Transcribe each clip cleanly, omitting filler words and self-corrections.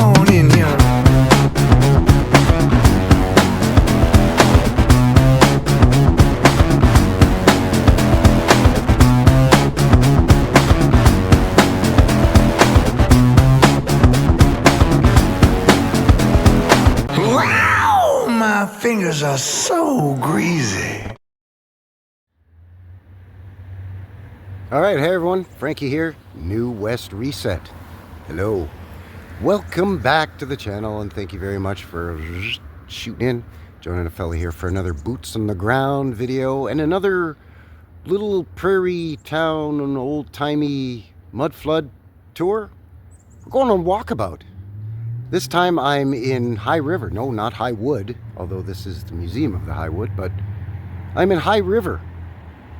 on in here. Wow, my fingers are so greasy. All right, hey everyone, Frankie here, New West Reset. Hello. Welcome back to the channel, and thank you very much for shooting in, joining a fella here for another boots on the ground video and another little Prairie Town and old-timey Mudflood tour. We're going on walkabout. This time I'm in High River. No, not Highwood, although this is the museum of the Highwood, but I'm in High River,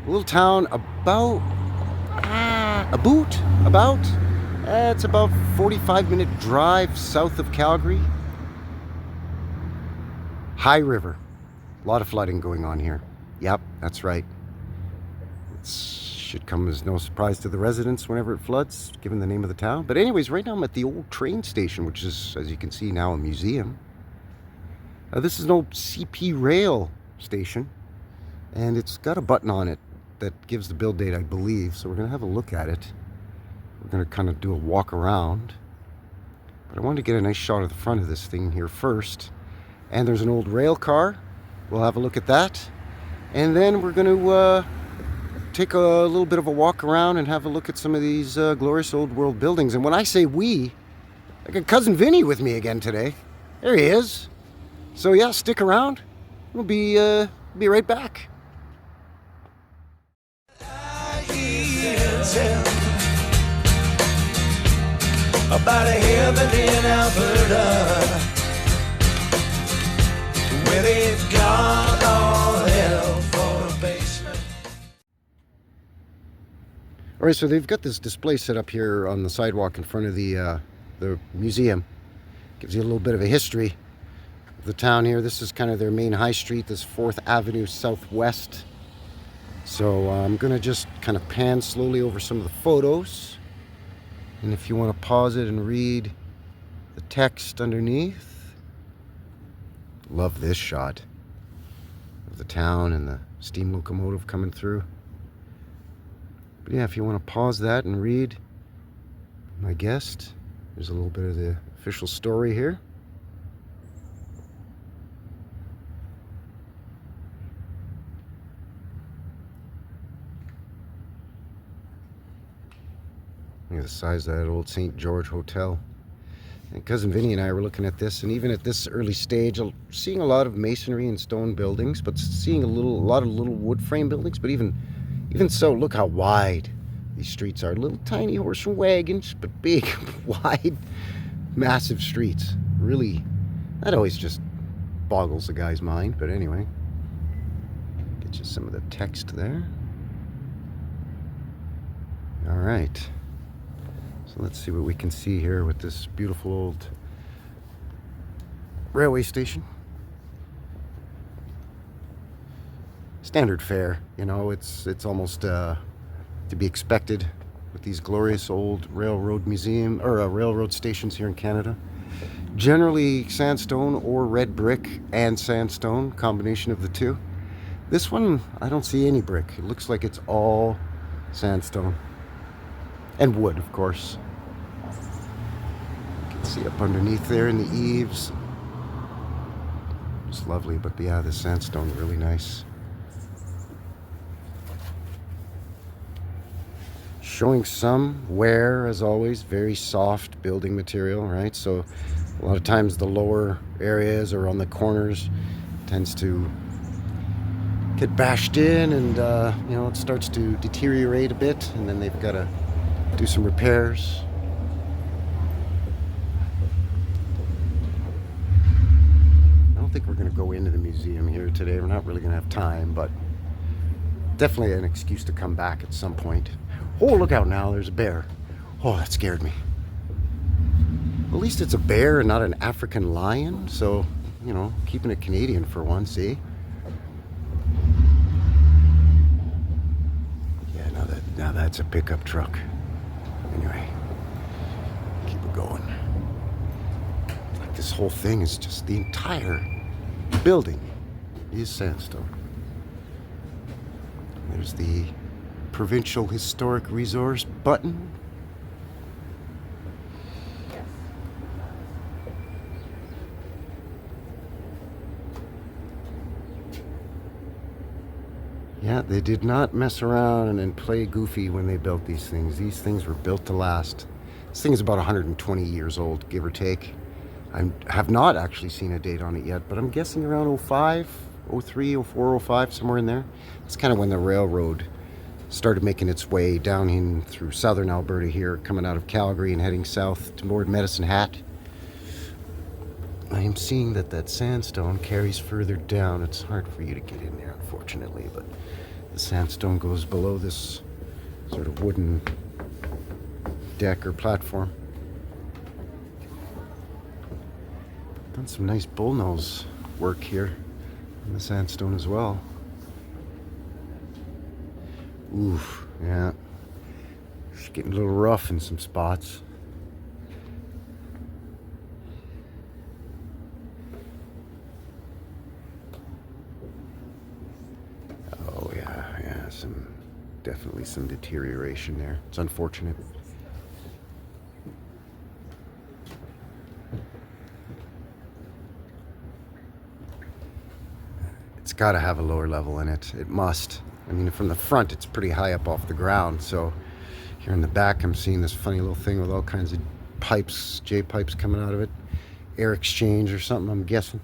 a little town it's about 45-minute drive south of Calgary. High River. A lot of flooding going on here. Yep, that's right. It should come as no surprise to the residents whenever it floods, given the name of the town. But anyways, right now I'm at the old train station, which is, as you can see now, a museum. This is an old CP rail station, and it's got a button on it that gives the build date, I believe, so we're going to have a look at it. We're going to kind of do a walk around, but I wanted to get a nice shot of the front of this thing here first. And there's an old rail car. We'll have a look at that, and then we're going to take a little bit of a walk around and have a look at some of these glorious old world buildings. And when I say we, I got cousin Vinnie with me again today. There he is. So yeah, stick around. We'll be right back. About a heaven in Alberta, where they've got all hell for a basement. All right, so they've got this display set up here on the sidewalk in front of the museum. Gives you a little bit of a history of the town here. This is kind of their main high street, this 4th Avenue Southwest. So I'm going to just kind of pan slowly over some of the photos. And if you want to pause it and read the text underneath. Love this shot of the town and the steam locomotive coming through. But yeah, if you want to pause that and read my guest, there's a little bit of the official story here. Look at the size of that old St. George Hotel. And cousin Vinnie and I were looking at this, and even at this early stage, seeing a lot of masonry and stone buildings, but seeing a lot of little wood frame buildings. But even so, look how wide these streets are. Little tiny horse and wagons, but big, wide, massive streets. Really, that always just boggles the guy's mind. But anyway, get you some of the text there. All right. So let's see what we can see here with this beautiful old railway station. Standard fare, you know, it's almost to be expected with these glorious old railroad railroad stations here in Canada. Generally sandstone or red brick and sandstone, combination of the two. This one, I don't see any brick. It looks like it's all sandstone. And wood, of course. You can see up underneath there in the eaves. It's lovely, but yeah, the sandstone really nice. Showing some wear, as always, very soft building material, right? So a lot of times the lower areas or on the corners tends to get bashed in, and you know, it starts to deteriorate a bit, and then they've got to do some repairs. I don't think we're going to go into the museum here today. We're not really going to have time, but definitely an excuse to come back at some point. Oh, look out now, there's a bear. Oh, that scared me. At least it's a bear and not an African lion, so, you know, keeping it Canadian for one, see? Yeah, now that's a pickup truck. Anyway, keep it going. this whole thing is just the entire building is sandstone. There's the Provincial Historic Resource button. Yeah, they did not mess around and play goofy when they built these things. These things were built to last. This thing is about 120 years old, give or take. I have not actually seen a date on it yet, but I'm guessing around 05, 03, 04, 05, somewhere in there. It's kind of when the railroad started making its way down in through southern Alberta here, coming out of Calgary and heading south toward Medicine Hat. I am seeing that sandstone carries further down. It's hard for you to get in there, unfortunately, but the sandstone goes below this sort of wooden deck or platform. Done some nice bullnose work here in the sandstone as well. Oof, yeah. It's getting a little rough in some spots. Oh yeah, definitely some deterioration there. It's unfortunate. It's got to have a lower level in it. It must. I mean, from the front, it's pretty high up off the ground. So here in the back, I'm seeing this funny little thing with all kinds of pipes, J-pipes coming out of it. Air exchange or something, I'm guessing.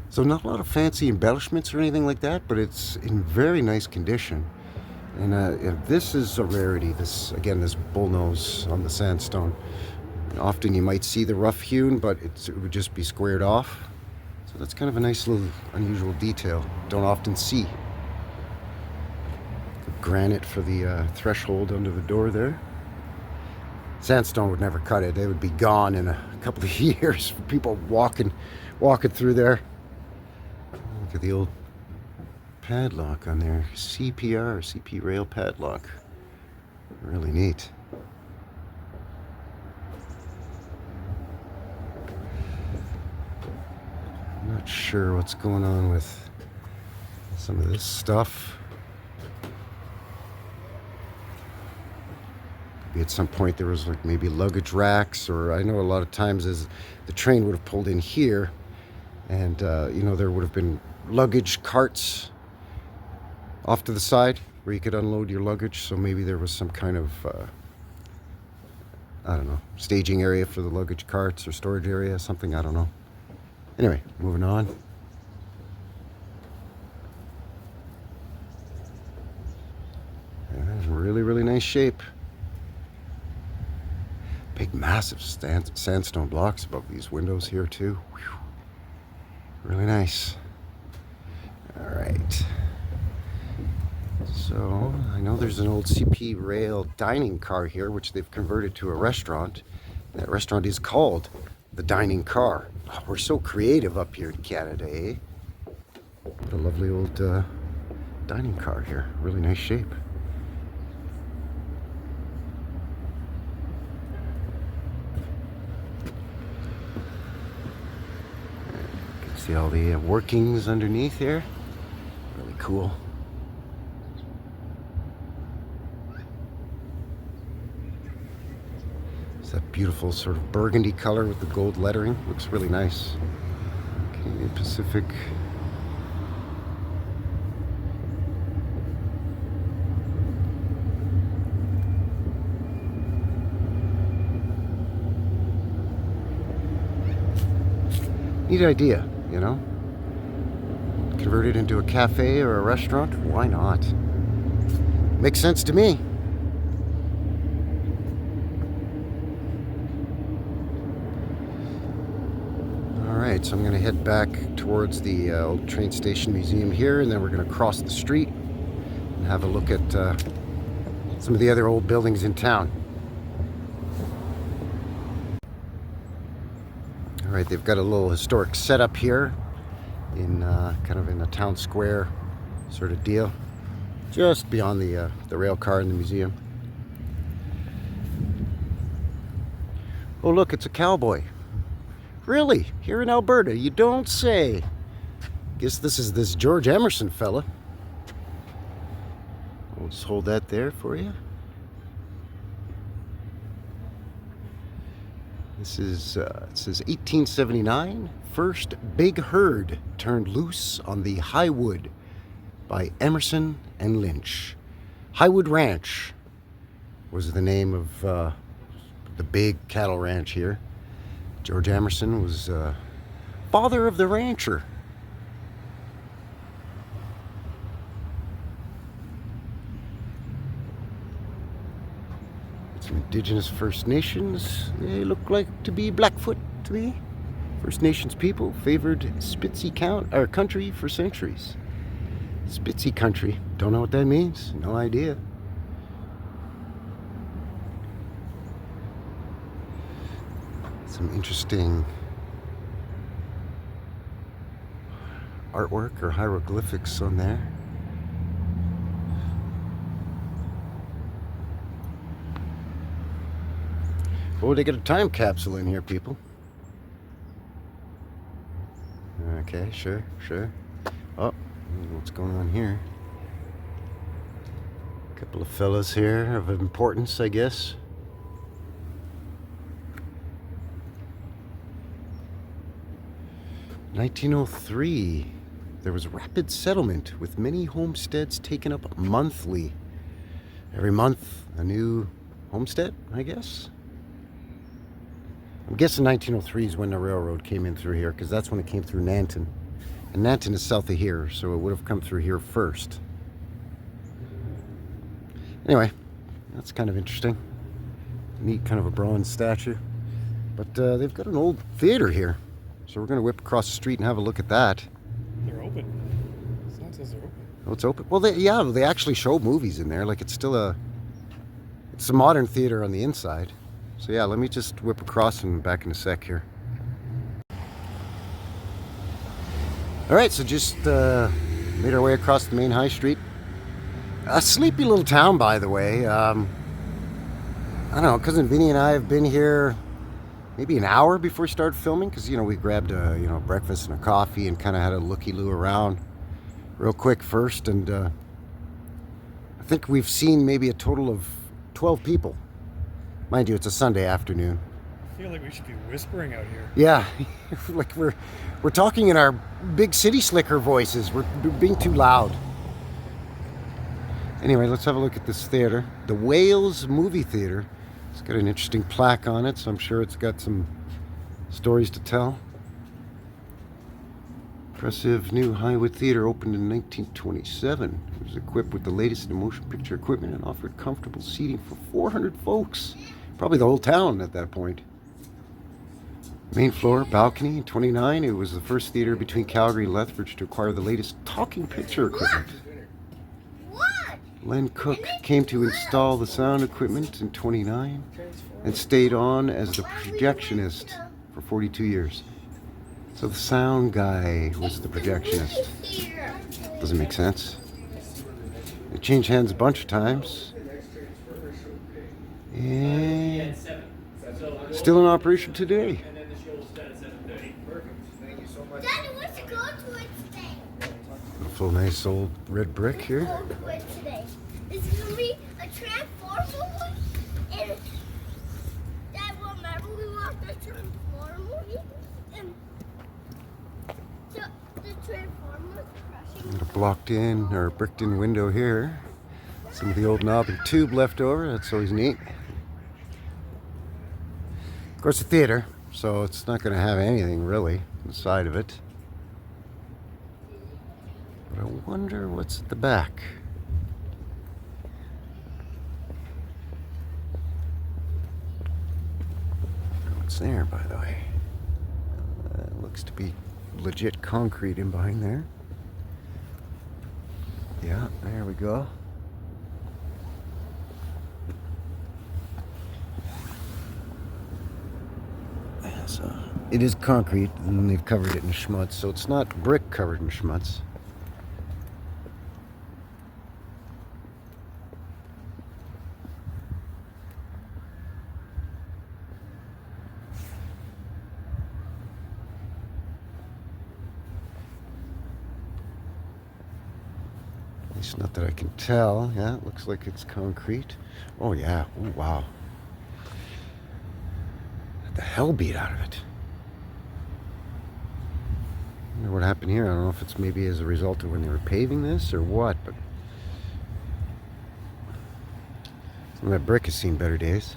So not a lot of fancy embellishments or anything like that, but it's in very nice condition. And this is a rarity. This bullnose on the sandstone. Often you might see the rough hewn, but it would just be squared off. So that's kind of a nice little unusual detail. Don't often see. Granite for the threshold under the door there. Sandstone would never cut it. They would be gone in a couple of years for people walking through there. Look at the old padlock on there. CPR, CP rail padlock. Really neat. I'm not sure what's going on with some of this stuff. Maybe at some point there was like maybe luggage racks, or I know a lot of times as the train would have pulled in here, and there would have been luggage carts off to the side where you could unload your luggage. So maybe there was some kind of I don't know, staging area for the luggage carts or storage area, something, I don't know. Anyway, moving on. Really, really nice shape. Big, massive sandstone blocks above these windows here too. Whew. Really nice. All right. So I know there's an old CP rail dining car here, which they've converted to a restaurant. That restaurant is called the Dining Car. Oh, we're so creative up here in Canada, eh? What a lovely old dining car here. Really nice shape. You can see all the workings underneath here. Really cool. That beautiful sort of burgundy color with the gold lettering. Looks really nice. Canadian Pacific. Neat idea, you know? Convert it into a cafe or a restaurant? Why not? Makes sense to me. Alright, so I'm going to head back towards the old train station museum here, and then we're going to cross the street and have a look at some of the other old buildings in town. Alright, they've got a little historic setup here in kind of in a town square sort of deal, just beyond the rail car in the museum. Oh, look, it's a cowboy. Really? Here in Alberta? You don't say. Guess this is this George Emerson fella. I'll just hold that there for you. This is, it says 1879. First big herd turned loose on the Highwood by Emerson and Lynch. Highwood Ranch was the name of the big cattle ranch here. George Emerson was father of the rancher. Some indigenous First Nations. They look like to be Blackfoot to me. First Nations people favored Spitzy country for centuries. Spitzy country. Don't know what that means. No idea. Some interesting artwork or hieroglyphics on there. Oh, they got a time capsule in here, people. Okay, sure. Oh, what's going on here? A couple of fellas here of importance, I guess. "1903, there was rapid settlement with many homesteads taken up monthly." Every month, a new homestead, I guess. I'm guessing 1903 is when the railroad came in through here, because that's when it came through Nanton. And Nanton is south of here, so it would have come through here first. Anyway, that's kind of interesting. Neat, kind of a bronze statue. But they've got an old theater here. So we're going to whip across the street and have a look at that. They're open. The sign says they're open. Oh, it's open? Well, they actually show movies in there. Like, it's a modern theater on the inside. So yeah, let me just whip across and back in a sec here. All right, so just made our way across the main high street. A sleepy little town, by the way. I don't know, cousin Vinnie and I have been here maybe an hour before we started filming, because we grabbed a breakfast and a coffee and kind of had a looky-loo around real quick first, and I think we've seen maybe a total of 12 people. Mind you, it's a Sunday afternoon. I feel like we should be whispering out here. Yeah, like we're talking in our big city slicker voices. We're being too loud. Anyway, let's have a look at this theater. The Wales Movie Theater. It's got an interesting plaque on it, so I'm sure it's got some stories to tell. Impressive new Highwood Theatre opened in 1927. It was equipped with the latest in motion picture equipment and offered comfortable seating for 400 folks. Probably the whole town at that point. Main floor, balcony, in 29. It was the first theatre between Calgary and Lethbridge to acquire the latest talking picture equipment. Len Cook came to install the sound equipment in 29 and stayed on as the projectionist for 42 years. So the sound guy was the projectionist. Doesn't make sense. It changed hands a bunch of times. And still in operation today. Daddy, what's the goal to it today? Beautiful, nice old red brick here. Goal to it today. This is gonna be a transformer one, and Dad, remember we watched the transformer movie, and the transformer crashing. Got a blocked in or bricked in window here. Some of the old knob and tube left over. That's always neat. Of course, a theater, so it's not going to have anything really inside of it. But I wonder what's at the back. What's there, by the way? Looks to be legit concrete in behind there. Yeah, there we go. Yeah, so it is concrete, and then they've covered it in schmutz, so it's not brick covered in schmutz. least not that I can tell. Yeah, it looks like it's concrete. Oh yeah, oh wow. The hell beat out of it. I wonder what happened here. I don't know if it's maybe as a result of when they were paving this or what, but some of that brick has seen better days.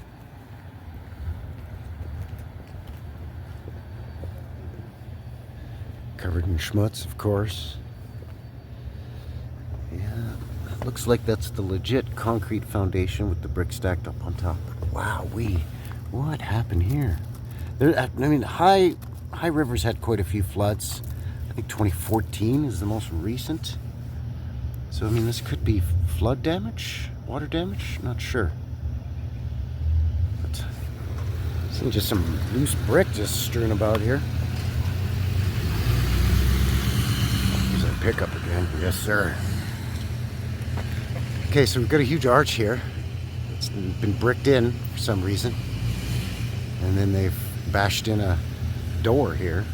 Covered in schmutz, of course. Yeah, it looks like that's the legit concrete foundation with the brick stacked up on top. Wow, what happened here? I mean, High River's had quite a few floods. I think 2014 is the most recent. So, I mean, this could be flood damage, water damage, not sure. But seeing just some loose brick just strewn about here. Here's our pickup again. Yes, sir. Okay, so we've got a huge arch here. It's been bricked in for some reason. And then they've bashed in a door here.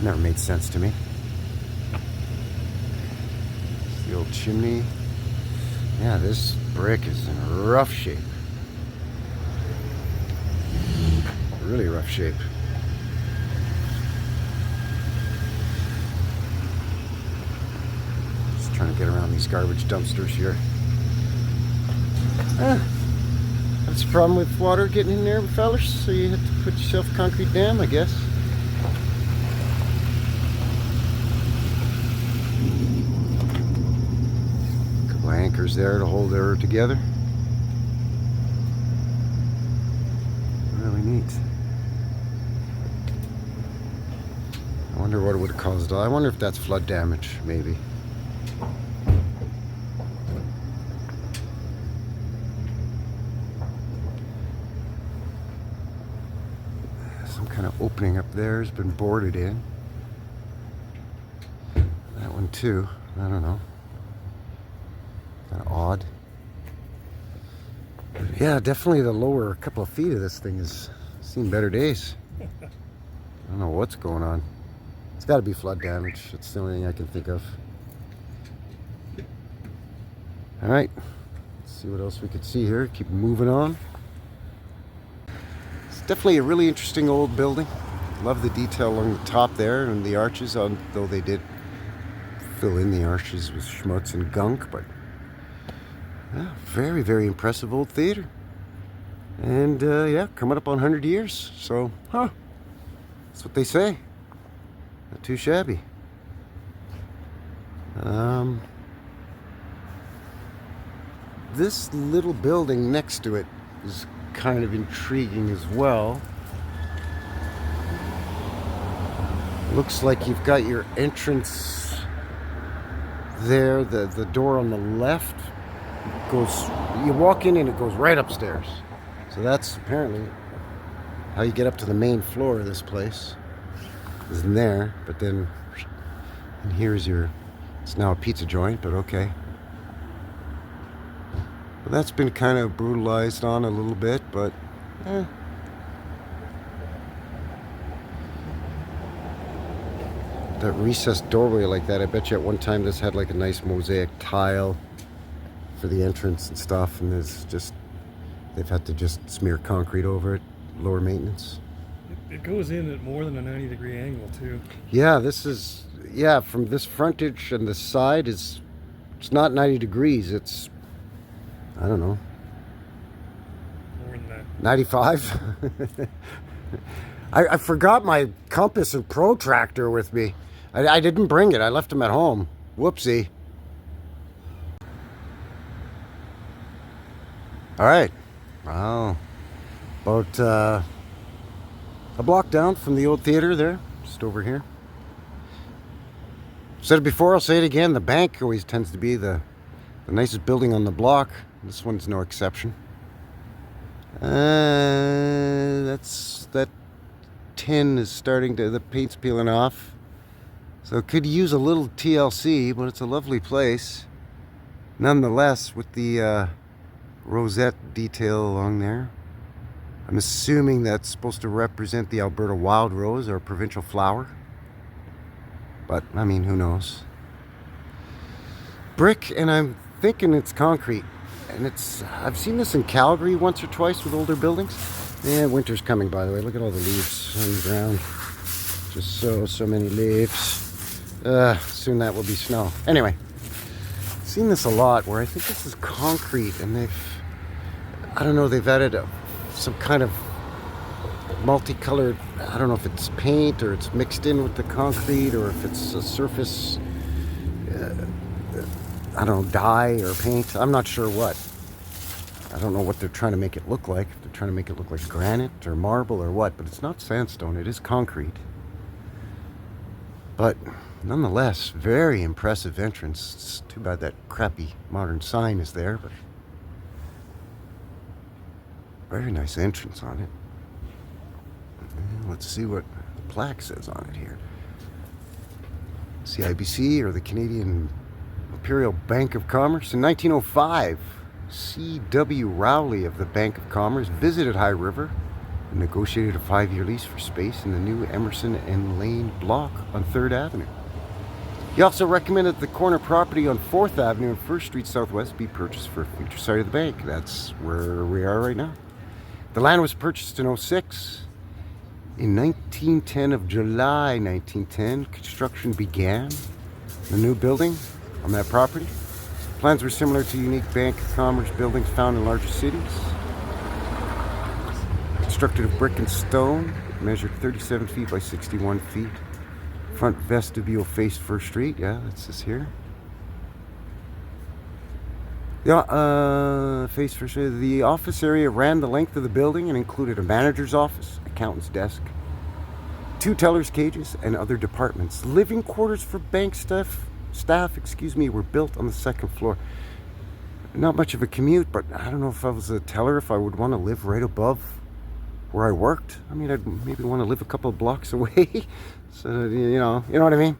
Never made sense to me. It's the old chimney. Yeah, this brick is in rough shape. Really rough shape. Just trying to get around these garbage dumpsters here. That's the problem with water getting in there, fellas. So you have to put yourself a concrete dam, I guess. A couple of anchors there to hold her together. Really neat. I wonder what it would have caused. I wonder if that's flood damage, maybe. Kind of opening up there has been boarded in. That one too. I don't know. Kind of odd. But yeah, definitely the lower couple of feet of this thing has seen better days. I don't know what's going on. It's got to be flood damage. It's the only thing I can think of. All right. Let's see what else we could see here. Keep moving on. Definitely a really interesting old building. Love the detail along the top there and the arches, though they did fill in the arches with schmutz and gunk, but yeah, very, very impressive old theater. And yeah, coming up on 100 years. So, that's what they say. Not too shabby. This little building next to it is kind of intriguing as well. Looks like you've got your entrance there. The door on the left goes, you walk in and it goes right upstairs. So that's apparently how you get up to the main floor of this place. Isn't there? But then, and here's your, it's now a pizza joint, but okay. Well, that's been kind of brutalized on a little bit, but that recessed doorway like that, I bet you at one time this had like a nice mosaic tile for the entrance and stuff, and there's just, they've had to just smear concrete over it, lower maintenance. It goes in at more than a 90-degree angle too. Yeah, this is, yeah, from this frontage and the side it's not 90 degrees, it's, I don't know, More than that. 95. I forgot my compass and protractor with me. I didn't bring it. I left them at home. Whoopsie. All right. Wow. About a block down from the old theater there. Just over here. Said it before, I'll say it again. The bank always tends to be the nicest building on the block. This one's no exception. That tin is starting to, the paint's peeling off. So it could use a little TLC, but it's a lovely place. Nonetheless, with the rosette detail along there. I'm assuming that's supposed to represent the Alberta wild rose, or provincial flower. But, I mean, who knows? brick, and I'm thinking it's concrete. And I've seen this in Calgary once or twice with older buildings. Yeah, winter's coming, by the way. Look at all the leaves on the ground. Just so many leaves. Soon that will be snow. Anyway, I've seen this a lot where I think this is concrete, and they've added some kind of multicolored, I don't know if it's paint or it's mixed in with the concrete, or if it's a surface, I don't know, dye or paint. I'm not sure what. I don't know what they're trying to make it look like. If they're trying to make it look like granite or marble or what, but it's not sandstone, it is concrete. But nonetheless, very impressive entrance. It's too bad that crappy modern sign is there, but very nice entrance on it. And let's see what the plaque says on it here. CIBC, or the Canadian Imperial Bank of Commerce. In 1905, C.W. Rowley of the Bank of Commerce visited High River and negotiated a 5-year lease for space in the new Emerson and Lane block on 3rd Avenue. He also recommended that the corner property on 4th Avenue and 1st Street Southwest be purchased for a future site of the bank. That's where we are right now. The land was purchased in 2006. In 1910, of July 1910, construction began. The new building on that property. Plans were similar to unique Bank of Commerce buildings found in larger cities. Constructed of brick and stone, it measured 37 feet by 61 feet. Front vestibule faced 1st Street. Yeah, that's this here. Faced 1st Street. The office area ran the length of the building and included a manager's office, accountant's desk, 2 teller's cages, and other departments. Living quarters for bank staff, were built on the 2nd floor. Not much of a commute, but I don't know if I was a teller, if I would want to live right above where I worked. I mean, I'd maybe want to live a couple of blocks away. So, you know what I mean?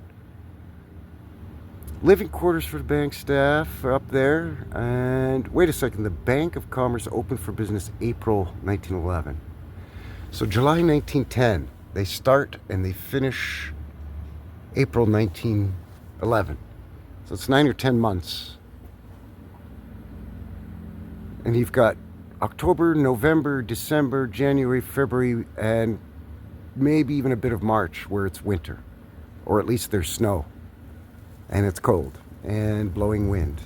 Living quarters for the bank staff are up there. And wait a second, the Bank of Commerce opened for business April 1911. So July 1910, they start and they finish April 1911. So it's 9 or 10 months. And you've got October, November, December, January, February, and maybe even a bit of March where it's winter. Or at least there's snow. And it's cold. And blowing wind.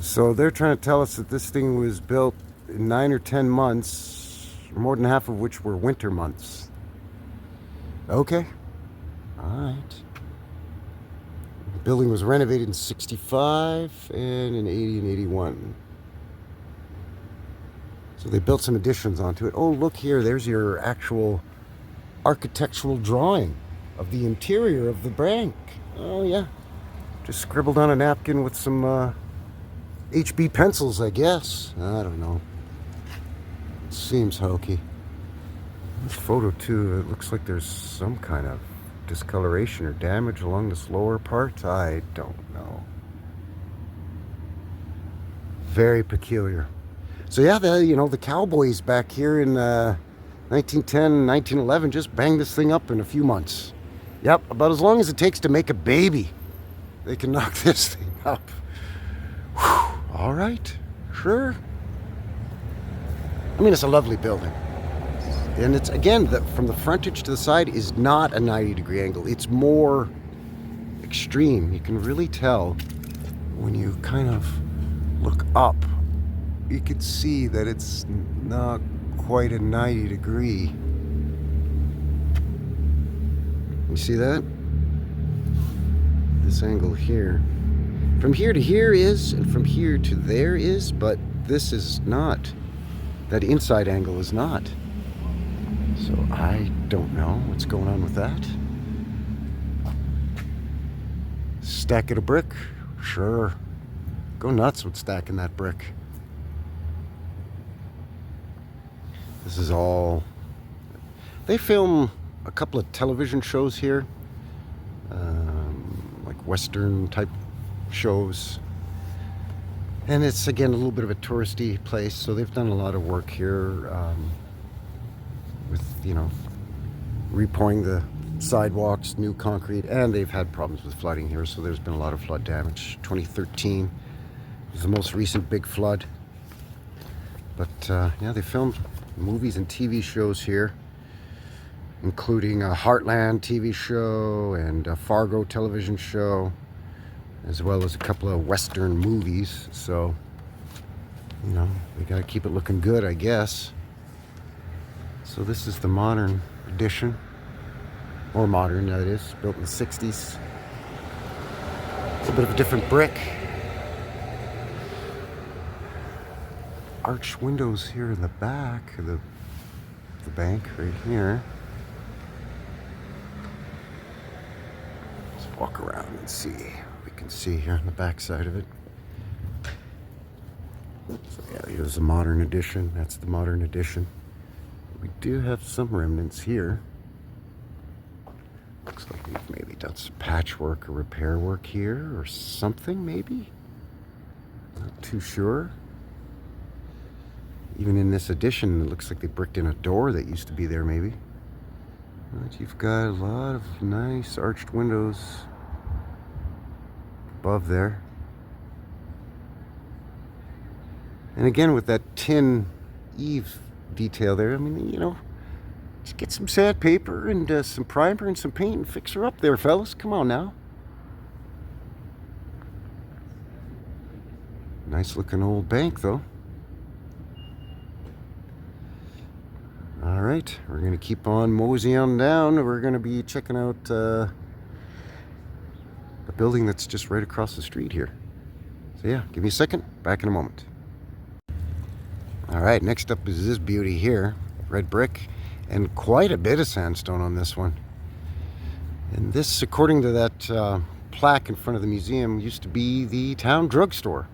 So they're trying to tell us that this thing was built in 9 or 10 months, more than half of which were winter months. Okay. Alright. The building was renovated in 65 and in 80 and 81. So they built some additions onto it. Oh, look here. There's your actual architectural drawing of the interior of the bank. Oh, yeah. Just scribbled on a napkin with some HB pencils, I guess. I don't know. It seems hokey. This photo, too, it looks like there's some kind of discoloration or damage along this lower part. I don't know. Very peculiar. So yeah, the cowboys back here in 1910, 1911 just banged this thing up in a few months. Yep, about as long as it takes to make a baby, they can knock this thing up. Whew, all right, sure. I mean, it's a lovely building. And it's, again, from the frontage to the side is not a 90-degree angle. It's more extreme. You can really tell when you kind of look up. You can see that it's not quite a 90-degree. You see that? This angle here. From here to here is, and from here to there is, but this is not. That inside angle is not. So I don't know what's going on with that. Stack it a brick? Sure. Go nuts with stacking that brick. This is all... They film a couple of television shows here. Like Western type shows. And it's, again, a little bit of a touristy place. So they've done a lot of work here with, repouring the sidewalks, new concrete, and they've had problems with flooding here, so there's been a lot of flood damage. 2013 was the most recent big flood. But yeah, they filmed movies and TV shows here, including a Heartland TV show and a Fargo television show, as well as a couple of Western movies. So, you know, they gotta keep it looking good, I guess. So this is the modern edition. More modern, that is. Built in the 60s. It's a bit of a different brick. Arched windows here in the back of the bank right here. Let's walk around and see what we can see here on the back side of it. So yeah, here's the modern edition. That's the modern edition. We do have some remnants here. Looks like we've maybe done some patchwork or repair work here or something, maybe? Not too sure. Even in this addition, it looks like they bricked in a door that used to be there, maybe. But you've got a lot of nice arched windows above there. And again, with that tin eave detail there, I mean, you know, just get some sandpaper and some primer and some paint and fix her up there, fellas. Come on now. Nice looking old bank, though. All right, we're going to keep on moseying on down. We're going to be checking out a building that's just right across the street here. So yeah, give me a second. Back in a moment. All right, next up is this beauty here. Red brick and quite a bit of sandstone on this one. And this, according to that plaque in front of the museum, used to be the town drugstore.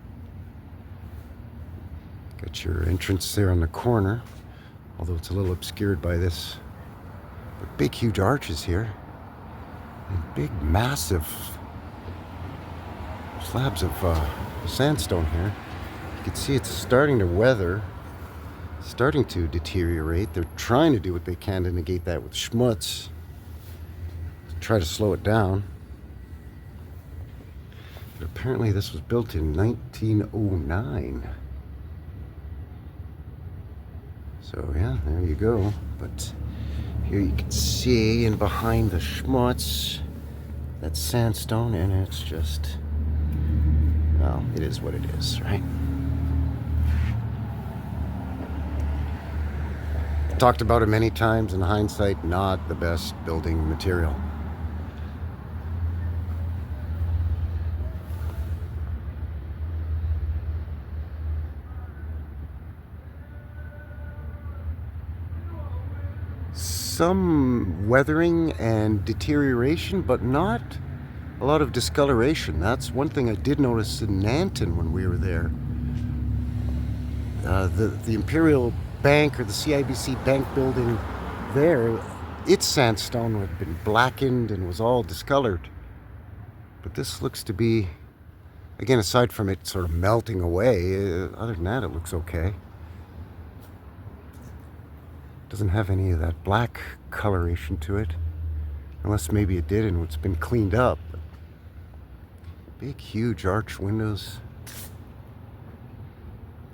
Got your entrance there on the corner, although it's a little obscured by this. But big, huge arches here. And big, massive slabs of sandstone here. You can see it's starting to weather, starting to deteriorate. They're trying to do what they can to negate that with schmutz, to try to slow it down. But apparently this was built in 1909. So yeah, there you go. But here you can see in behind the schmutz, that sandstone, and it's just, well, it is what it is, right? Talked about it many times. In hindsight, not the best building material. Some weathering and deterioration, but not a lot of discoloration. That's one thing I did notice in Nanton when we were there. The Imperial Bank, or the CIBC bank building there, its sandstone had been blackened and was all discolored. But this looks to be, again, aside from it sort of melting away, other than that, it looks okay. Doesn't have any of that black coloration to it, unless maybe it did and it's been cleaned up. Big, huge arch windows.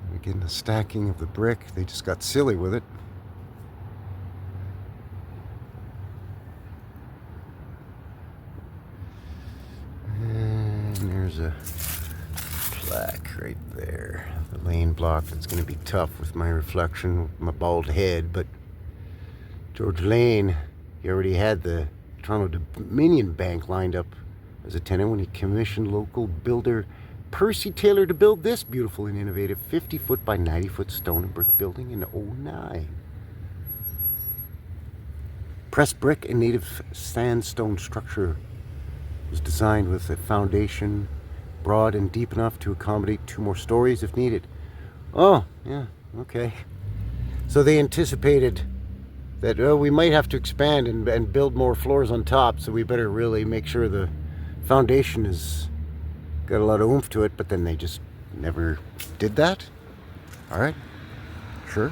And again, the stacking of the brick, they just got silly with it. And there's a plaque right there. The lane block. That's going to be tough with my reflection, with my bald head, but George Lane, he already had the Toronto Dominion Bank lined up as a tenant when he commissioned local builder Percy Taylor to build this beautiful and innovative 50-foot by 90-foot stone and brick building in 2009. Pressed brick and native sandstone structure was designed with a foundation broad and deep enough to accommodate 2 more stories if needed. Oh, yeah, okay. So they anticipated that we might have to expand and build more floors on top, so we better really make sure the foundation has got a lot of oomph to it, but then they just never did that. All right, sure.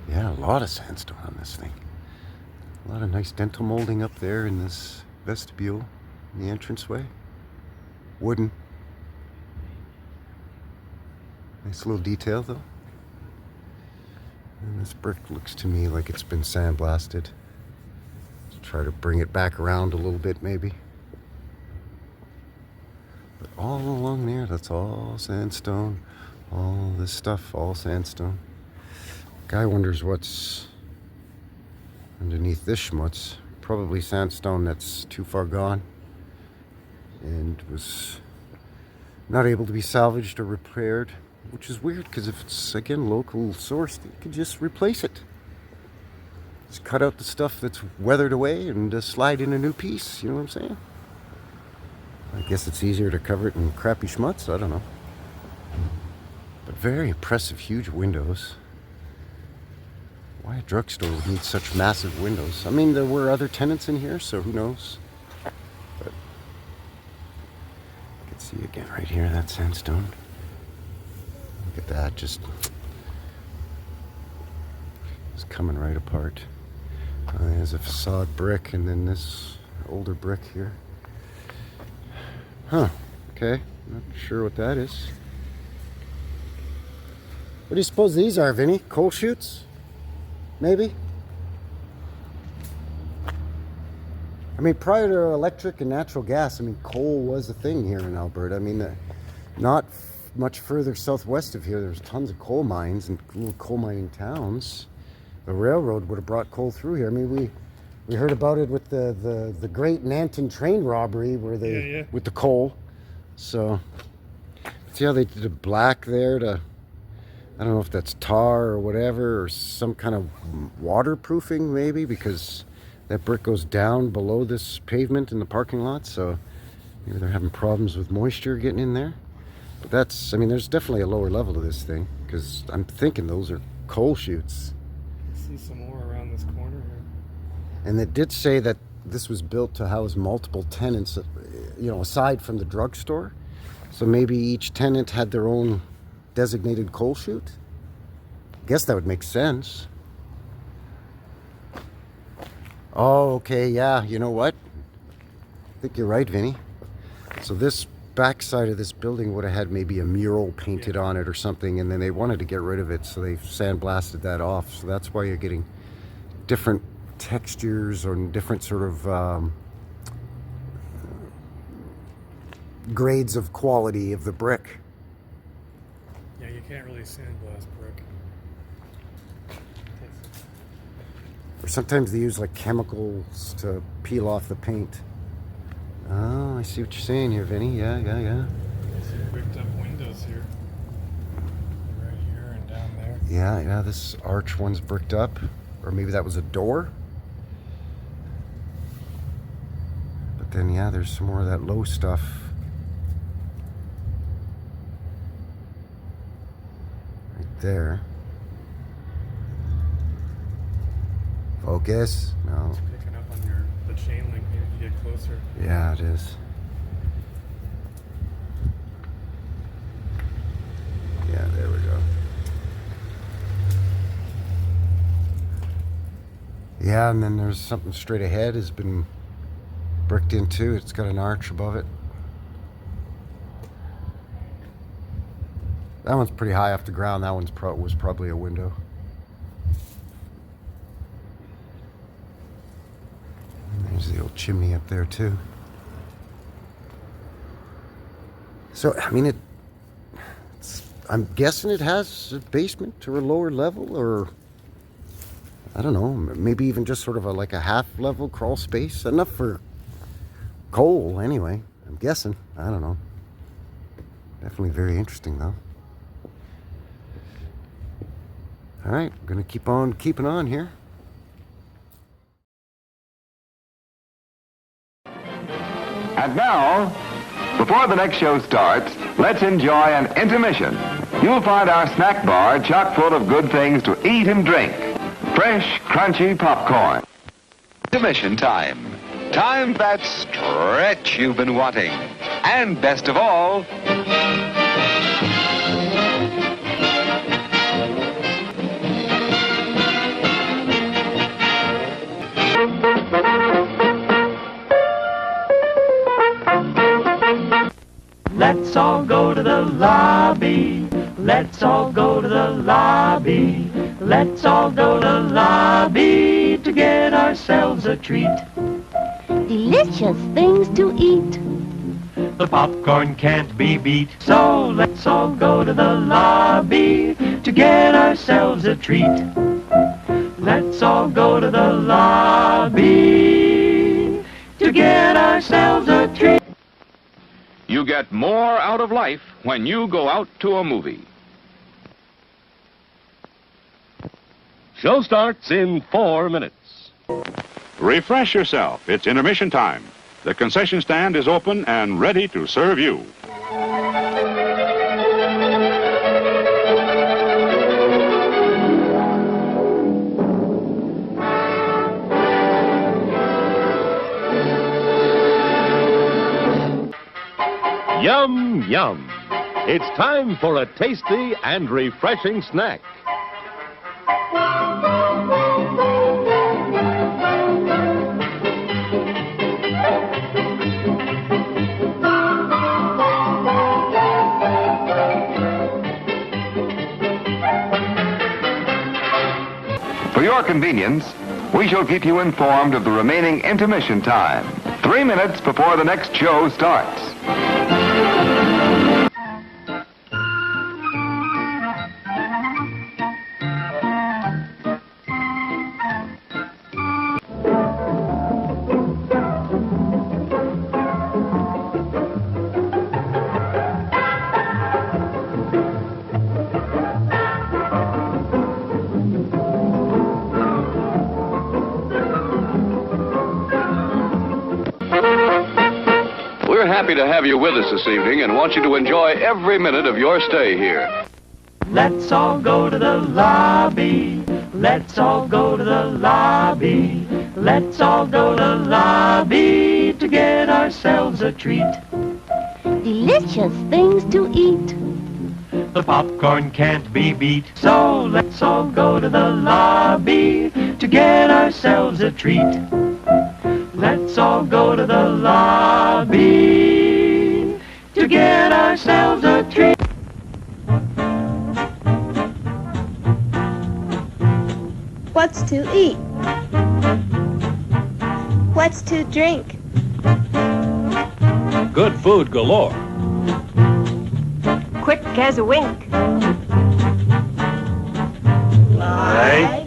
Yeah, a lot of sandstone on this thing. A lot of nice dental molding up there in this vestibule, in the entranceway. Wooden. Nice little detail though. And this brick looks to me like it's been sandblasted. Try to bring it back around a little bit maybe. But all along there, that's all sandstone. All this stuff, all sandstone. Guy wonders what's underneath this schmutz. Probably sandstone that's too far gone and was not able to be salvaged or repaired, which is weird because if it's, again, local sourced, you could just replace it. Just cut out the stuff that's weathered away and slide in a new piece, you know what I'm saying? I guess it's easier to cover it in crappy schmutz, I don't know. But very impressive, huge windows. Why a drugstore would need such massive windows? I mean, there were other tenants in here, so who knows? But you can see again right here, that sandstone. Look at that, just coming right apart. There's a facade brick and then this older brick here. Huh, okay, not sure what that is. What do you suppose these are, Vinnie? Coal chutes? Maybe? I mean, prior to electric and natural gas, I mean, coal was a thing here in Alberta. I mean, not much further southwest of here, there's tons of coal mines and little coal mining towns. The railroad would have brought coal through here. I mean, we heard about it with the Great Nanton train robbery where they with the coal. So see how they did a black there to, I don't know if that's tar or whatever, or some kind of waterproofing maybe, because that brick goes down below this pavement in the parking lot, so maybe they're having problems with moisture getting in there. But that's, I mean, there's definitely a lower level to this thing, because I'm thinking those are coal chutes. See some more around this corner here. And it did say that this was built to house multiple tenants, you know, aside from the drugstore. So maybe each tenant had their own designated coal chute. I guess that would make sense. Oh, okay, yeah, you know what? I think you're right, Vinnie. So this backside of this building would have had maybe a mural painted on it or something, and then they wanted to get rid of it, so they sandblasted that off. So that's why you're getting different textures or different sort of grades of quality of the brick. Yeah, you can't really sandblast brick. Or sometimes they use like chemicals to peel off the paint. Oh, I see what you're saying here, Vinnie. Yeah. I see bricked up windows here. Right here and down there. Yeah, this arch one's bricked up. Or maybe that was a door. But then, yeah, there's some more of that low stuff. Right there. Focus. No. It's picking up on the chain link. Maybe if you get closer. Yeah, it is. Yeah, there we go. Yeah, and then there's something straight ahead has been bricked into. It's got an arch above it. That one's pretty high off the ground. That one's was probably a window. There's the old chimney up there too. So, I mean, I'm guessing it has a basement or a lower level, or I don't know, maybe even just sort of like a half-level crawl space. Enough for coal, anyway. I'm guessing. I don't know. Definitely very interesting, though. All right, gonna keep on keeping on here. And now, before the next show starts, let's enjoy an intermission. You'll find our snack bar chock full of good things to eat and drink. Fresh, crunchy popcorn. Intermission time. Time that stretch you've been wanting. And best of all, Let's all go to the lobby. Let's all go to the lobby. Let's all go to the lobby to get ourselves a treat. Delicious things to eat. The popcorn can't be beat. So let's all go to the lobby to get ourselves a treat. Let's all go to the lobby to get ourselves a treat. You get more out of life when you go out to a movie. Show starts in 4 minutes. Refresh yourself. It's intermission time. The concession stand is open and ready to serve you. Yum, yum. It's time for a tasty and refreshing snack. For your convenience, we shall keep you informed of the remaining intermission time, 3 minutes before the next show starts. We're happy to have you with us this evening and want you to enjoy every minute of your stay here. Let's all go to the lobby. Let's all go to the lobby. Let's all go to the lobby to get ourselves a treat. Delicious things to eat. The popcorn can't be beat. So let's all go to the lobby to get ourselves a treat. Let's all go to the lobby to get ourselves a treat. What's to eat? What's to drink? Good food galore. Quick as a wink. Right.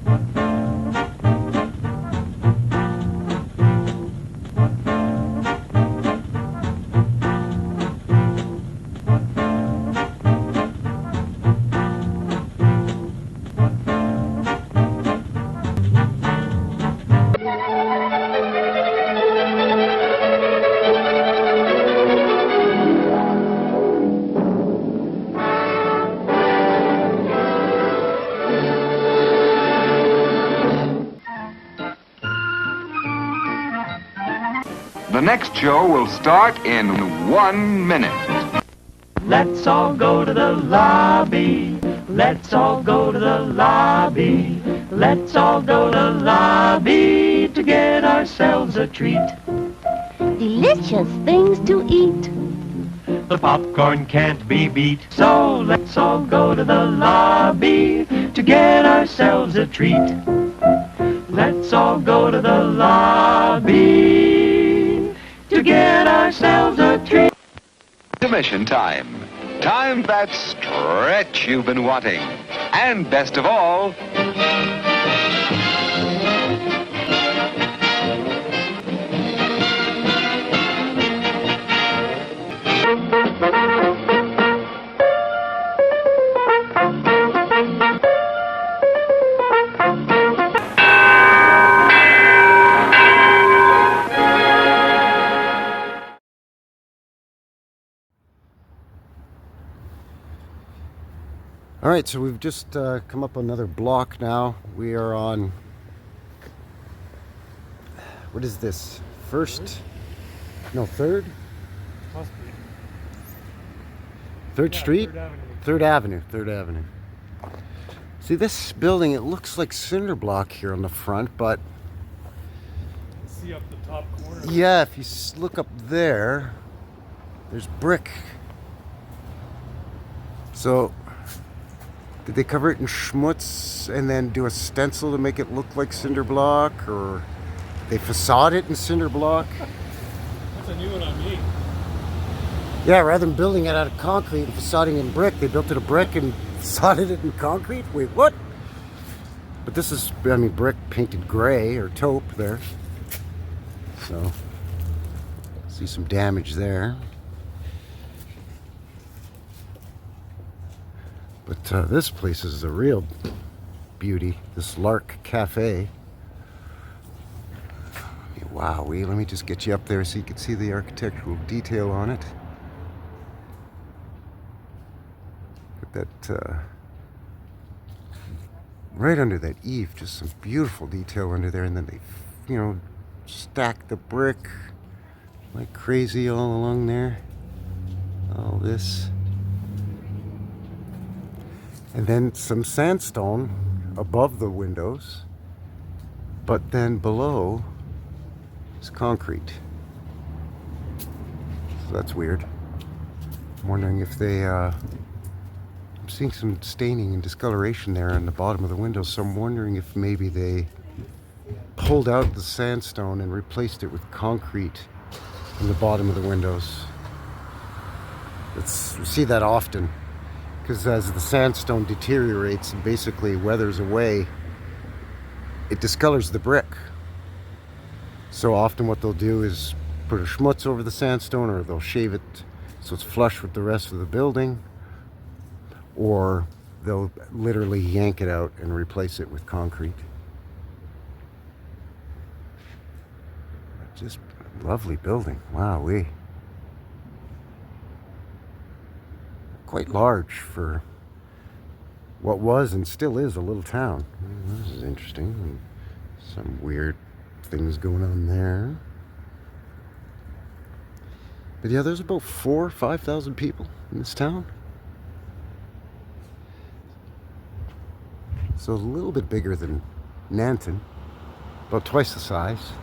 The next show will start in 1 minute. Let's all go to the lobby. Let's all go to the lobby. Let's all go to the lobby to get ourselves a treat. Delicious things to eat. The popcorn can't be beat. So let's all go to the lobby to get ourselves a treat. Let's all go to the lobby to get ourselves a treat. Intermission time. Time that stretch you've been wanting. And best of all, All right, so we've just come up another block now. We are on, what is this? First? No, third? Must be. Third Yeah, Street? Third Avenue. Third Avenue. See, this building, it looks like cinder block here on the front, but See up the top corner. yeah, if you look up there, there's brick So, did they cover it in schmutz and then do a stencil to make it look like cinder block, or they facade it in cinder block? That's a new one on me. Yeah, rather than building it out of concrete and facading it in brick, they built it of brick and facaded it in concrete? Wait, what? But this is, I mean, brick painted gray or taupe there. So, see some damage there. But this place is a real beauty, this Lark Cafe. Wow, let me just get you up there so you can see the architectural detail on it. That right under that eave, just some beautiful detail under there, and then they, you know, stack the brick like crazy all along there. All this, and then some sandstone above the windows, but then below is concrete. So that's weird. I'm wondering if they I'm seeing some staining and discoloration there on the bottom of the window, so I'm wondering if maybe they pulled out the sandstone and replaced it with concrete in the bottom of the windows. We see that often, because as the sandstone deteriorates and basically weathers away, it discolors the brick. So often what they'll do is put a schmutz over the sandstone, or they'll shave it so it's flush with the rest of the building, or they'll literally yank it out and replace it with concrete. Just lovely building. Wowee. Quite large for what was and still is a little town. This is interesting. Some weird things going on there. But yeah, there's about 4,000 or 5,000 people in this town. So a little bit bigger than Nanton, about twice the size.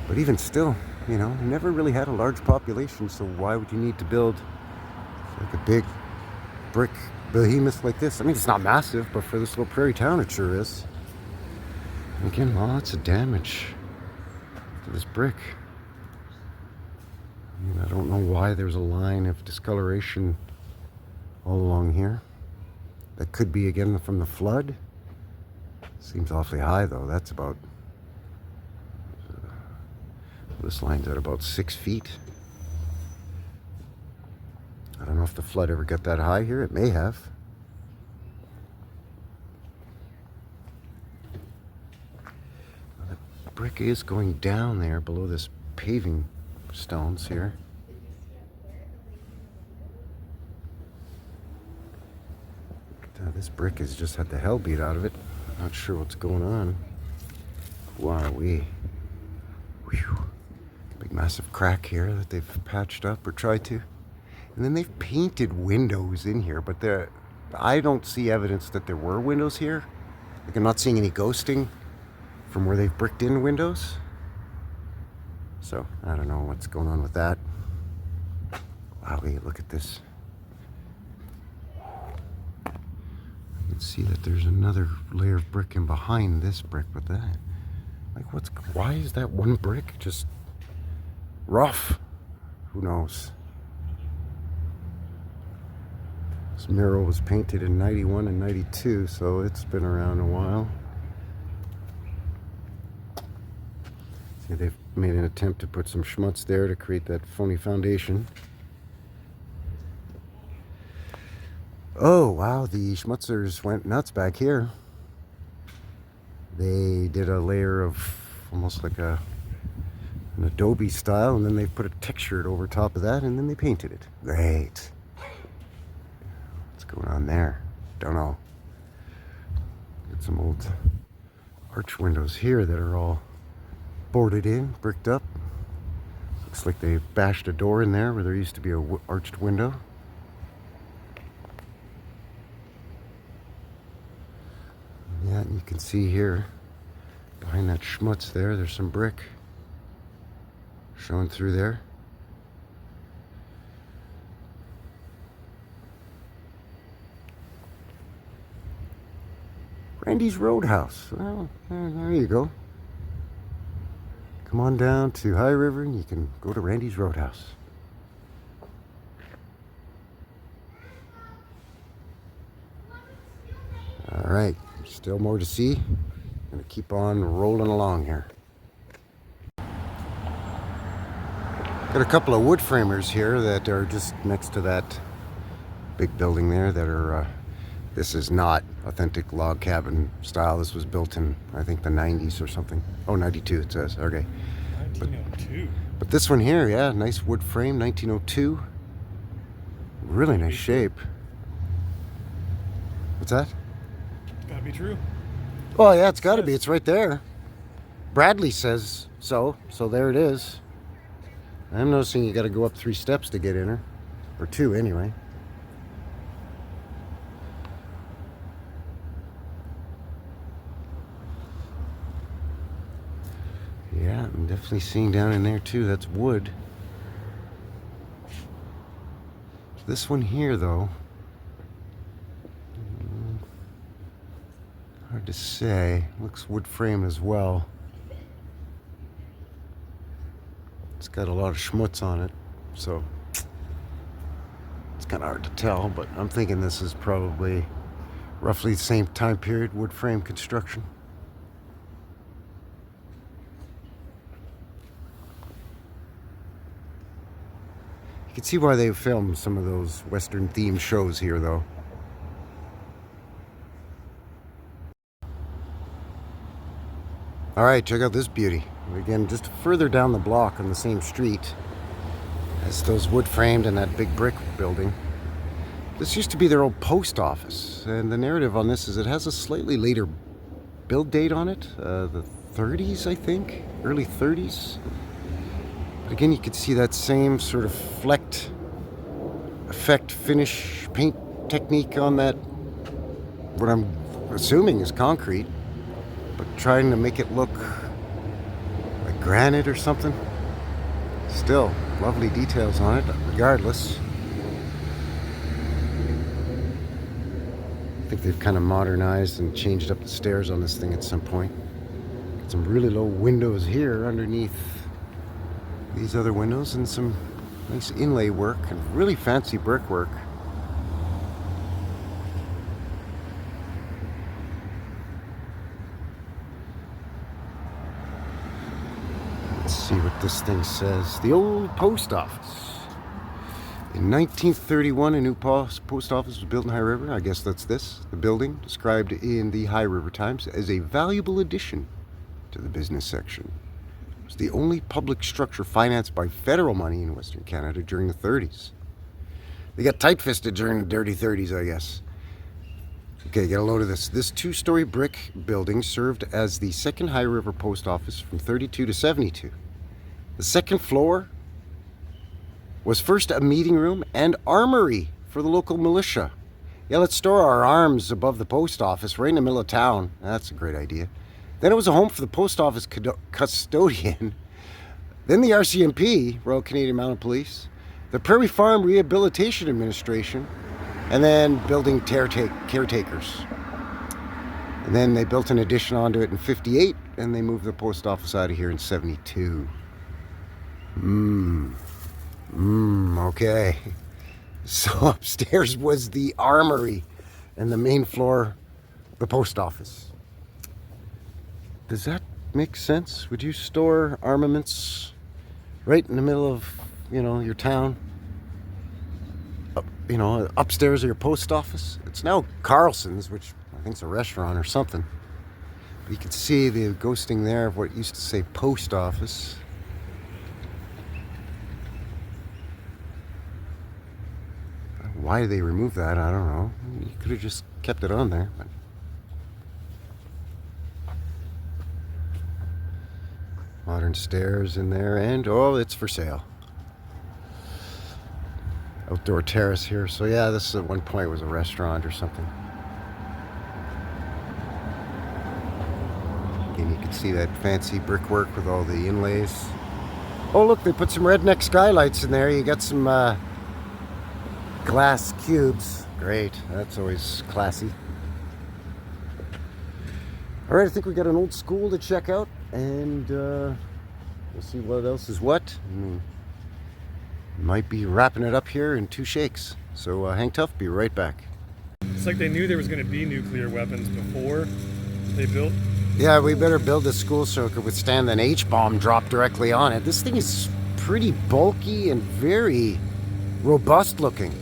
But even still, you know, never really had a large population, so why would you need to build like a big brick behemoth like this? I mean, it's not massive, but for this little prairie town, it sure is. And again, lots of damage to this brick. I mean, I don't know why there's a line of discoloration all along here. That could be, again, from the flood. Seems awfully high, though. That's about... this line's at about 6 feet. I don't know if the flood ever got that high here. It may have. The brick is going down there below this paving stones here. This brick has just had the hell beat out of it. Not sure what's going on. Wowee. Whew. Big massive crack here that they've patched up or tried to. And then they've painted windows in here, but I don't see evidence that there were windows here. Like, I'm not seeing any ghosting from where they've bricked in windows. So I don't know what's going on with that. Wowee, look at this. You can see that there's another layer of brick in behind this brick, but that, like, why is that one brick just rough? Who knows? This mural was painted in 91 and 92, so it's been around a while. See, they've made an attempt to put some schmutz there to create that phony foundation. Oh, wow, the schmutzers went nuts back here. They did a layer of almost like an adobe style, and then they put a textured over top of that, and then they painted it. Great. What's going on there? Don't know. Got some old arch windows here that are all boarded in, bricked up. Looks like they bashed a door in there where there used to be a arched window. Yeah, and you can see here, behind that schmutz there's some brick showing through there. Randy's Roadhouse. Well, there you go. Come on down to High River and you can go to Randy's Roadhouse. All right, still more to see. Gonna keep on rolling along here. Got a couple of wood framers here that are just next to that big building there that are, this is not authentic log cabin style. This was built in, I think, the 90s or something. Oh, 92 it says, okay. 1902. But this one here, yeah, nice wood frame, 1902. Really nice shape. What's that? Gotta be true. Oh yeah, it's gotta be, it's right there. Bradley says so there it is. I'm noticing you gotta go up 3 steps to get in her. Or 2 anyway. Yeah, I'm definitely seeing down in there too, that's wood. This one here though, hard to say, looks wood frame as well. It's got a lot of schmutz on it, so it's kind of hard to tell, but I'm thinking this is probably roughly the same time period, wood frame construction. You can see why they filmed some of those Western themed shows here though. All right, check out this beauty. Again, just further down the block on the same street as those wood framed and that big brick building. This used to be their old post office, and the narrative on this is it has a slightly later build date on it, the 30s, I think, early 30s. But again, you could see that same sort of effect finish paint technique on that, what I'm assuming is concrete, but trying to make it look like granite or something. Still, lovely details on it, regardless. I think they've kind of modernized and changed up the stairs on this thing at some point. Got some really low windows here underneath these other windows and some nice inlay work and really fancy brickwork. Let's see what this thing says. The old post office. In 1931, a new post office was built in High River. I guess that's this. The building, described in the High River Times as a valuable addition to the business section. It was the only public structure financed by federal money in Western Canada during the 30s. They got tight-fisted during the dirty 30s, I guess. Okay, get a load of this. This 2-story brick building served as the second High River post office from 32 to 72. The second floor was first a meeting room and armory for the local militia. Yeah, let's store our arms above the post office right in the middle of town. That's a great idea. Then it was a home for the post office custodian. Then the RCMP, Royal Canadian Mounted Police, the Prairie Farm Rehabilitation Administration, and then building caretakers. And then they built an addition onto it in 58, and they moved the post office out of here in 72. Okay. So upstairs was the armory, and the main floor, the post office. Does that make sense? Would you store armaments right in the middle of, your town? Upstairs of your post office? It's now Carlson's, which I think is a restaurant or something. But you can see the ghosting there of what used to say post office. Why did they remove that? I don't know. You could have just kept it on there. But modern stairs in there, and it's for sale. Outdoor terrace here. So yeah, this at one point was a restaurant or something. Again, you can see that fancy brickwork with all the inlays. Oh look, they put some redneck skylights in there. You got some glass cubes. Great, that's always classy. All right, I think we got an old school to check out, and we'll see what else is what. Might be wrapping it up here in 2 shakes. So hang tough, be right back. It's like they knew there was going to be nuclear weapons before they built. Yeah, we better build this school so it could withstand an H-bomb drop directly on it. This thing is pretty bulky and very robust looking.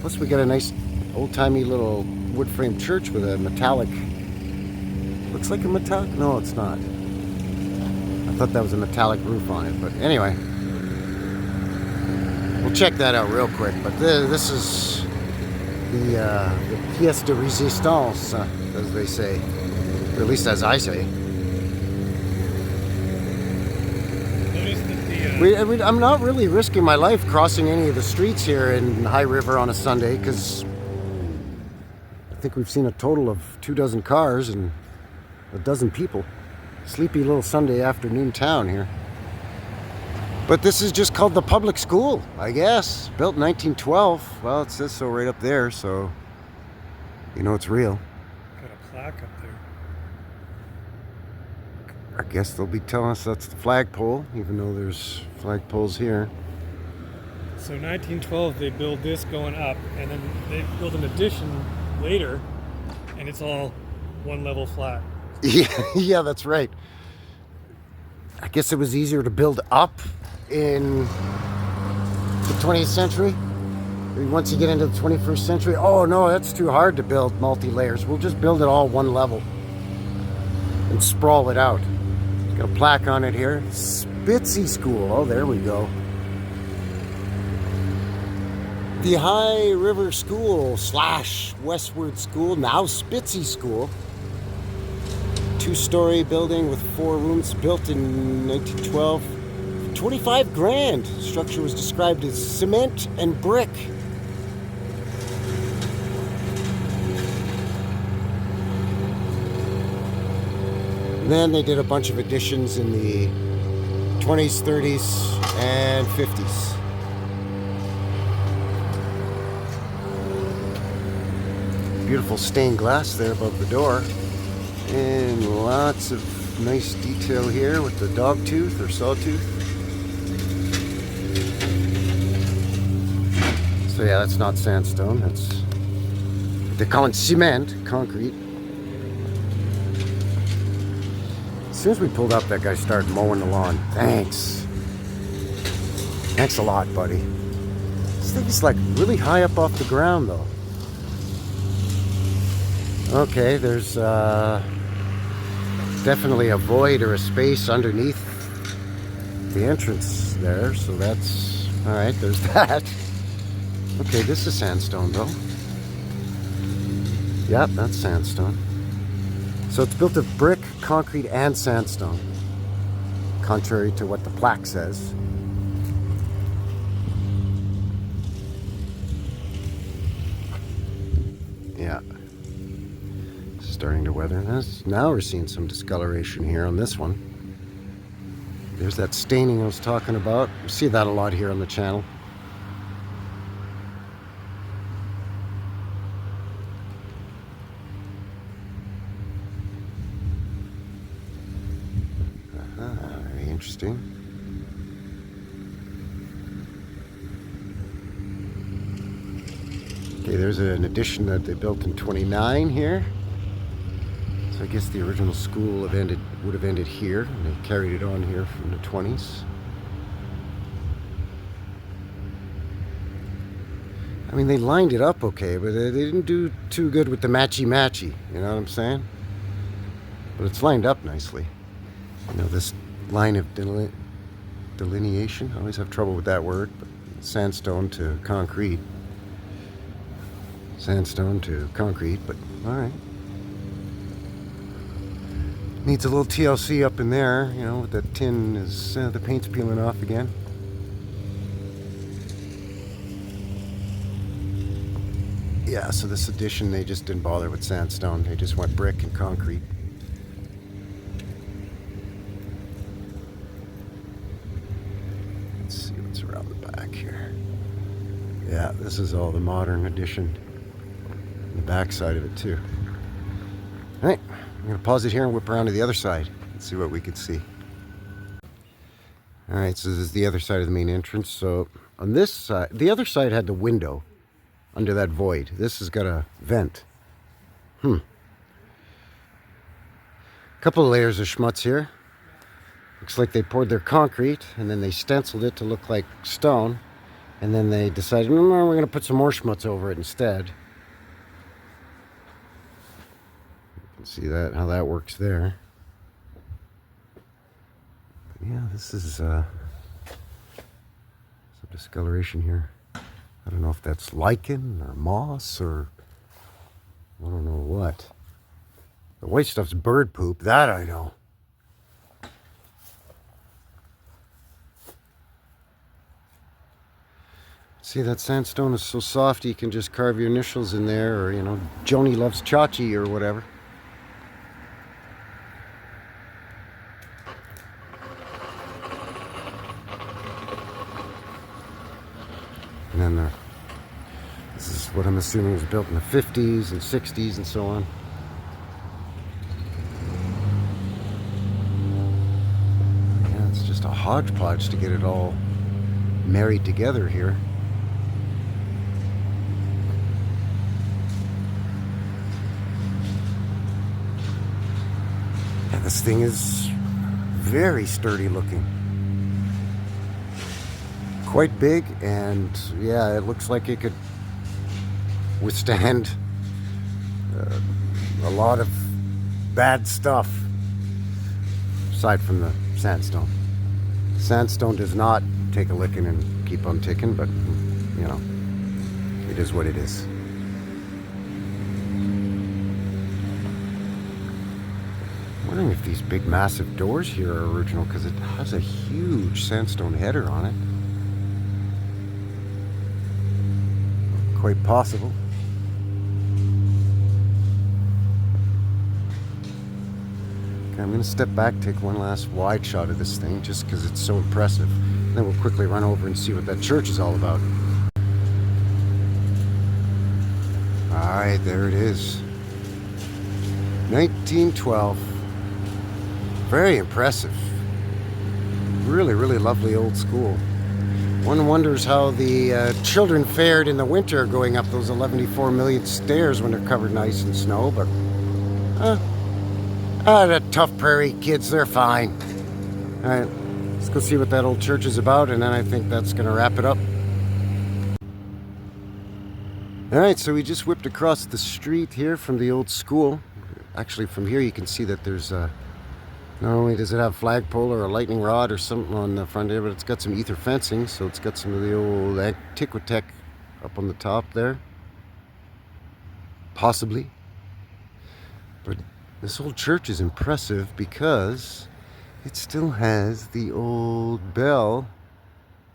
Plus we got a nice old-timey little wood frame church with a metallic, looks like a metallic, no it's not. I thought that was a metallic roof on it, but anyway. We'll check that out real quick, but this is the pièce de résistance, as they say, or at least as I say. I'm not really risking my life crossing any of the streets here in High River on a Sunday, because I think we've seen a total of 24 cars and a dozen people. Sleepy little Sunday afternoon town here. But this is just called the public school, I guess. Built in 1912. Well, it says so right up there, so you know it's real. Got a plaque up there. I guess they'll be telling us that's the flagpole, even though there's flagpoles here. So 1912, they build this going up, and then they build an addition later, and it's all one level flat. Yeah, that's right. I guess it was easier to build up in the 20th century. Once you get into the 21st century, oh no, that's too hard to build multi-layers. We'll just build it all one level and sprawl it out. It's got a plaque on it here. Spitzy School. Oh, there we go. The High River School / Westward School, now Spitzy School. 2-story building with 4 rooms, built in 1912. 25 grand. Structure was described as cement and brick. And then they did a bunch of additions in the 20s, 30s, and 50s. Beautiful stained glass there above the door. And lots of nice detail here with the dog tooth or sawtooth. So yeah, that's not sandstone. That's, they're calling cement, concrete. As soon as we pulled up, that guy started mowing the lawn. Thanks. Thanks a lot, buddy. This thing is like really high up off the ground, though. Okay, there's definitely a void or a space underneath the entrance there, so that's all right. There's that. Okay, this is sandstone, though. Yep, that's sandstone. So it's built of brick, concrete, and sandstone, contrary to what the plaque says. Yeah. Starting to weather. Now we're seeing some discoloration here on this one. There's that staining I was talking about. We see that a lot here on the channel. Very interesting. Okay, there's an addition that they built in 29 here. So I guess the original school would have ended here, and they carried it on here from the 20s. I mean, they lined it up okay, but they didn't do too good with the matchy-matchy, you know what I'm saying? But it's lined up nicely. You know, this line of delineation, I always have trouble with that word, but sandstone to concrete. Sandstone to concrete, but all right. Needs a little TLC up in there, you know, with the tin is, the paint's peeling off again. Yeah, so this addition, they just didn't bother with sandstone. They just went brick and concrete. Let's see what's around the back here. Yeah, this is all the modern addition. The back side of it too. All right, I'm going to pause it here and whip around to the other side and see what we can see. Alright, so this is the other side of the main entrance. So on this side, the other side had the window under that void. This has got a vent. Couple of layers of schmutz here. Looks like they poured their concrete and then they stenciled it to look like stone. And then they decided, no, we're going to put some more schmutz over it instead. You can see that, how that works there. But yeah, this is some discoloration here. I don't know if that's lichen or moss or I don't know what. The white stuff's bird poop, that I know. See, that sandstone is so soft you can just carve your initials in there, or, you know, Joni loves Chachi or whatever. And then this is what I'm assuming was built in the 50s and 60s and so on. Yeah, it's just a hodgepodge to get it all married together here. Yeah, this thing is very sturdy looking. Quite big, and yeah, it looks like it could withstand a lot of bad stuff, aside from the sandstone. Sandstone does not take a licking and keep on ticking, but you know, it is what it is. I'm wondering if these big massive doors here are original, because it has a huge sandstone header on it. Quite possible. Okay, I'm going to step back, take one last wide shot of this thing, just because it's so impressive. And then we'll quickly run over and see what that church is all about. Alright, there it is. 1912. Very impressive. Really, really lovely old school. One wonders how the children fared in the winter going up those 114 million stairs when they're covered in ice and snow, but the tough prairie kids, they're fine. Alright, let's go see what that old church is about, and then I think that's going to wrap it up. Alright, so we just whipped across the street here from the old school. Actually, from here you can see that there's not only does it have a flagpole or a lightning rod or something on the front end, but it's got some ether fencing, so it's got some of the old Antiquitech up on the top there. Possibly. But this old church is impressive because it still has the old bell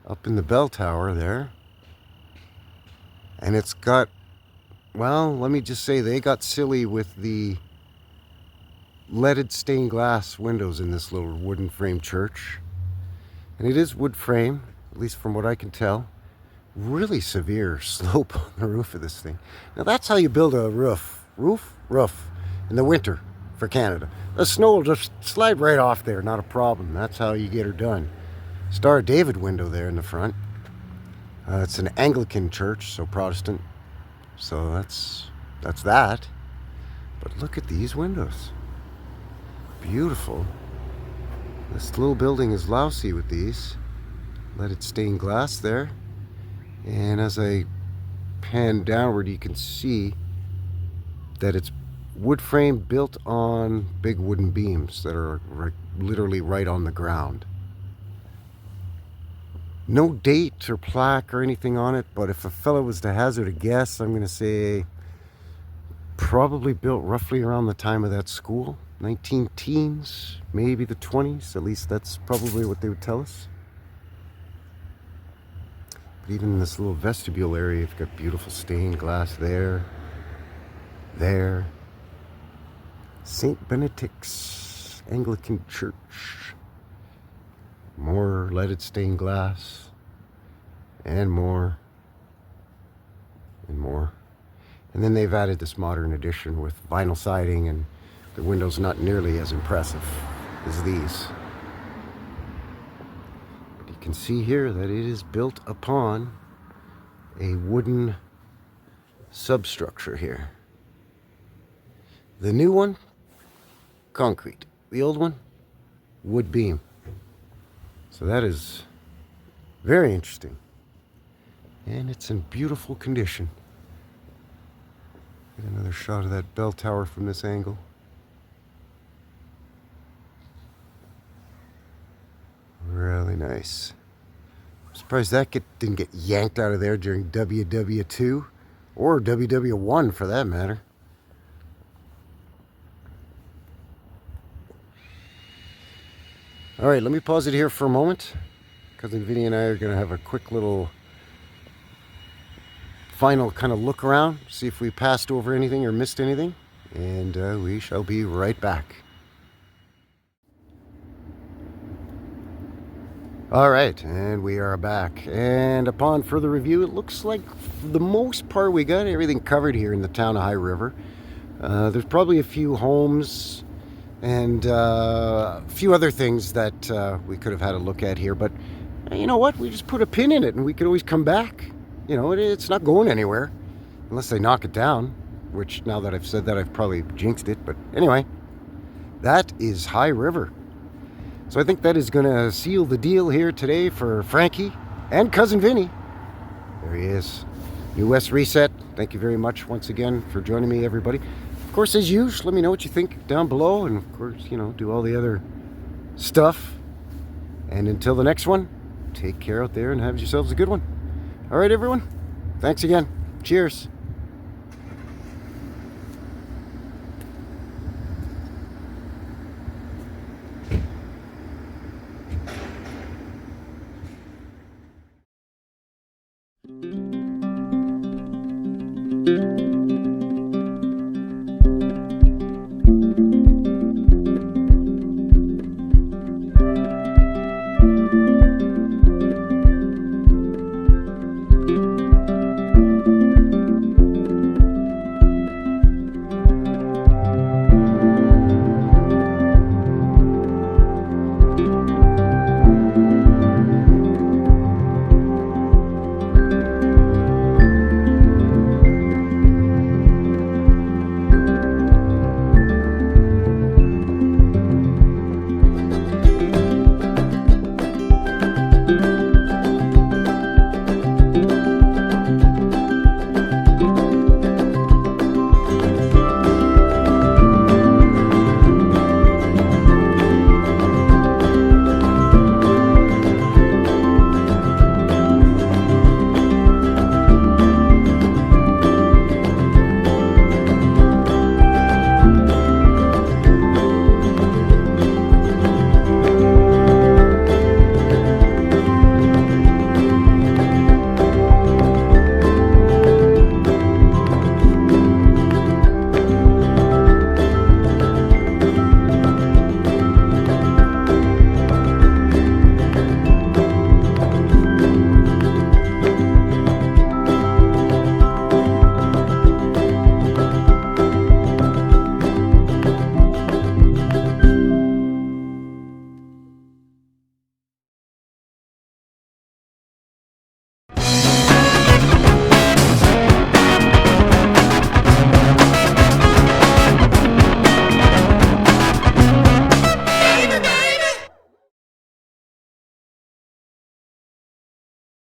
up in the bell tower there. And it's got, well, let me just say, they got silly with the leaded stained glass windows in this little wooden frame church. And it is wood frame, at least from what I can tell. Really severe slope on the roof of this thing. Now that's how you build a roof in the winter for Canada. The snow will just slide right off there, not a problem. That's how you get her done. Star of David window there in the front. It's an Anglican church, so Protestant. So that's that. But look at these windows. Beautiful. This little building is lousy with these. Leaded stained glass there. And as I pan downward, you can see that it's wood frame built on big wooden beams that are literally right on the ground. No date or plaque or anything on it, but if a fellow was to hazard a guess, I'm going to say probably built roughly around the time of that school. 19 teens, maybe the 20s. At least that's probably what they would tell us. But even in this little vestibule area, you've got beautiful stained glass there. St. Benedict's Anglican Church. More leaded stained glass. And more. And more. And then they've added this modern addition with vinyl siding, and The window's not nearly as impressive as these. But you can see here that it is built upon a wooden substructure here. The new one, concrete. The old one, wood beam. So that is very interesting. And it's in beautiful condition. Get another shot of that bell tower from this angle. Really nice. I'm surprised that didn't get yanked out of there during WW2 or WW1 for that matter. All right, let me pause it here for a moment. Cousin Vinnie and I are going to have a quick little final kind of look around, see if we passed over anything or missed anything, and we shall be right back. All right, and we are back. And upon further review, it looks like for the most part we got everything covered here in the town of High River. There's probably a few homes and a few other things that we could have had a look at here, but you know what? We just put a pin in it and we could always come back. You know, it's not going anywhere unless they knock it down, which now that I've said that, I've probably jinxed it. But anyway, that is High River. So I think that is going to seal the deal here today for Frankie and Cousin Vinnie. There he is. New West Reset. Thank you very much once again for joining me, everybody. Of course, as usual, let me know what you think down below. And of course, you know, do all the other stuff. And until the next one, take care out there and have yourselves a good one. All right, everyone. Thanks again. Cheers. Thank you.